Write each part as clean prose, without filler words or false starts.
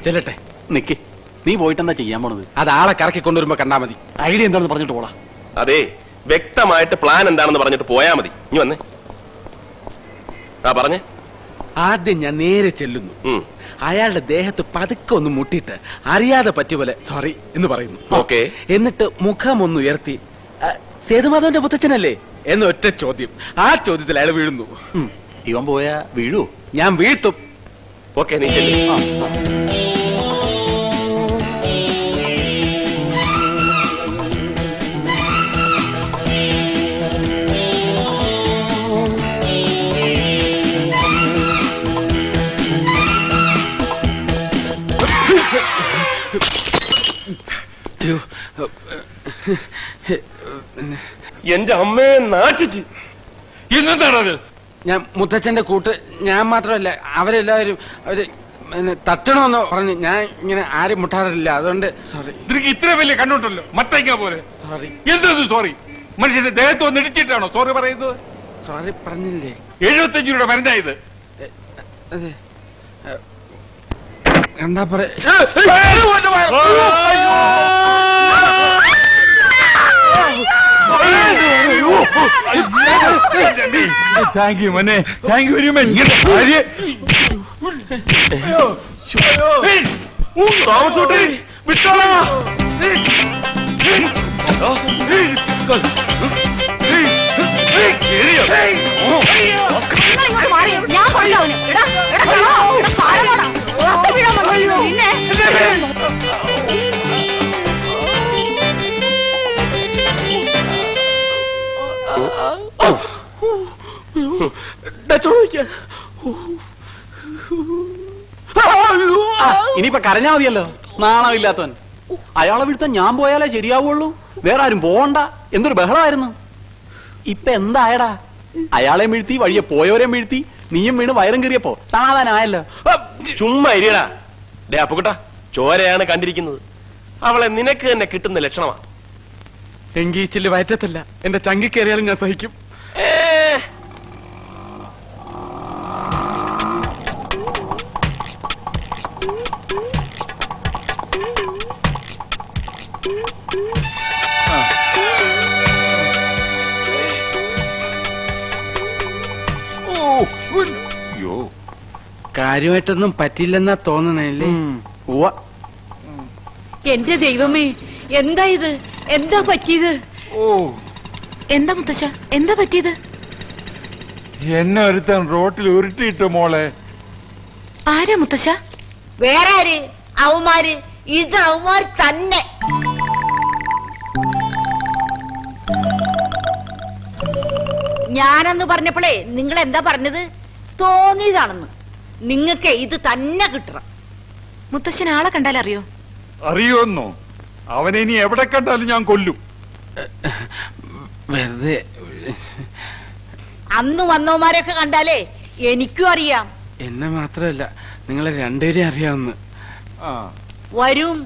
ചെല്ലട്ടെ. നിക്ക്, നീ പോയിട്ട് എന്താ ചെയ്യാൻ പോണത്? അത് ആളെ കറക്കി കൊണ്ടുവരുമ്പോ കണ്ടാ മതി. ഐഡിയ എന്താണെന്ന് പറഞ്ഞിട്ട് പോടാ. അതെ, വ്യക്തമായിട്ട് പ്ലാൻ എന്താണെന്ന് പറഞ്ഞിട്ട് പോയാ മതി. ഇനി വന്നേ. പറഞ്ഞേ. ആദ്യം ഞാൻ നേരെ ചെല്ലുന്നു. അയാളുടെ ദേഹത്ത് പതുക്കെ ഒന്ന് മുട്ടിയിട്ട് അറിയാതെ പറ്റിയ പോലെ സോറി എന്ന് പറയുന്നു. ഓക്കെ. എന്നിട്ട് മുഖം ഒന്ന് ഉയർത്തി സേതുമാധവന്റെ മുത്തച്ഛനല്ലേ എന്ന് ഒറ്റ ചോദ്യം. ആ ചോദ്യത്തിൽ അയാൾ വീഴുന്നു. ഇവൻ പോയാ വീഴൂ? ഞാൻ വീഴ്ത്തും. ഓക്കെ, നീ ചെല്ലു. എന്റെ അമ്മയെ നാട്ടിച്ച്. ഇന്നെന്താണത്? ഞാൻ മുത്തച്ഛന്റെ കൂട്ട്, ഞാൻ മാത്രമല്ല അവരെല്ലാവരും അവര് തട്ടണമെന്ന് പറഞ്ഞു. ഞാൻ ഇങ്ങനെ ആരും മുട്ടാറില്ല, അതുകൊണ്ട് സോറി. നിനക്ക് ഇത്ര വലിയ കണ്ടോട്ടല്ലോ, മത്തയ്ക്ക പോലെ. സോറി. എന്തത് സോറി? മനുഷ്യന്റെ ദേഹത്ത് വന്ന് ഇടിച്ചിട്ടാണോ സോറി പറയുന്നത്? സോറി പറഞ്ഞില്ലേ? 75 രൂപയുടെ മരുന്നായത്. അതെ, എന്താ പറയാ? താങ്ക് യു മോനെ, താങ്ക് യു വെരി മച്ച്. വിട്ടോളാ. ഇനിയിപ്പൊ കരഞ്ഞാ മതിയല്ലോ, നാണമില്ലാത്തവൻ. അയാളെ വീഴ്ത്താൻ ഞാൻ പോയാലേ ശരിയാവുള്ളൂ, വേറെ ആരും പോകണ്ട. എന്തൊരു ബഹളമായിരുന്നു. ഇപ്പൊ എന്തായടാ? അയാളെ വീഴ്ത്തി, വഴിയെ പോയവരെ വീഴ്ത്തി, നീയും വീണ് വയറും കീറിയപ്പോ സമാധാനമായല്ലോ. ചുമ്മാ ഇരിയടാ. ഡേ അപ്പുകുട്ടാ, ചോരയാണ് കണ്ടിരിക്കുന്നത്. അവളെ നിനക്ക് തന്നെ കിട്ടുന്ന ലക്ഷണമാ. എങ്കിൽ ചില്ല് വയറ്റത്തില്ല, എന്റെ ചങ്കി കയറിയാലും ഞാൻ സഹിക്കും. കാര്യമായിട്ടൊന്നും പറ്റില്ലെന്നാ തോന്നണല്ലേ? എന്റെ ദൈവമേ, എന്താ ഇത്? എന്താ പറ്റിയത്? എന്താ മുത്തശ്ശ, എന്താ പറ്റിയത്? എന്നെ ഒരുത്തൻ റോട്ടിൽ ഉരുട്ടിയിട്ടു മോളെ. ആരാ മുത്തശ്ശ? വേറെ ആര്? അവന്മാര്. ഇത് അവന്മാർ തന്നെ. ഞാനെന്ന് പറഞ്ഞപ്പോഴേ നിങ്ങൾ എന്താ പറഞ്ഞത്? തോന്നിയതാണെന്ന്. നിങ്ങക്ക് ഇത് തന്നെ കിട്ടണം. മുത്തശ്ശൻ ആളെ കണ്ടാൽ അറിയോ? അറിയോന്നോ? അവനെ ഇനി എവിടെ കണ്ടാലും ഞാൻ കൊല്ലും. വെറുതെ. അന്ന് വന്നവന്മാരൊക്കെ കണ്ടാലേ എനിക്കും അറിയാം. എന്നെ മാത്രമല്ല, നിങ്ങളെ രണ്ടുപേരെയും അറിയാവുന്ന. വരും,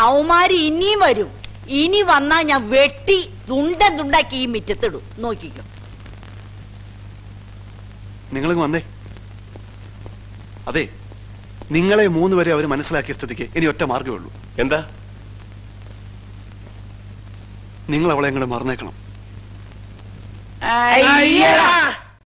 അവന്മാര് ഇനിയും വരും. ഇനി വന്നാ ഞാൻ വെട്ടി തുണ്ടൻ തുണ്ടാക്കി ഈ മിറ്റത്തിടും. നോക്കിക്കോ. നിങ്ങളിങ്ങ് വന്നേ. അതെ, നിങ്ങളെ 3 വരെ അവർ മനസ്സിലാക്കിയ സ്ഥിതിക്ക് ഇനി ഒറ്റ മാർഗ്ഗമേ ഉള്ളൂ. എന്താ? നിങ്ങൾ അവളെ അങ്ങോട്ട് മറന്നേക്കണം.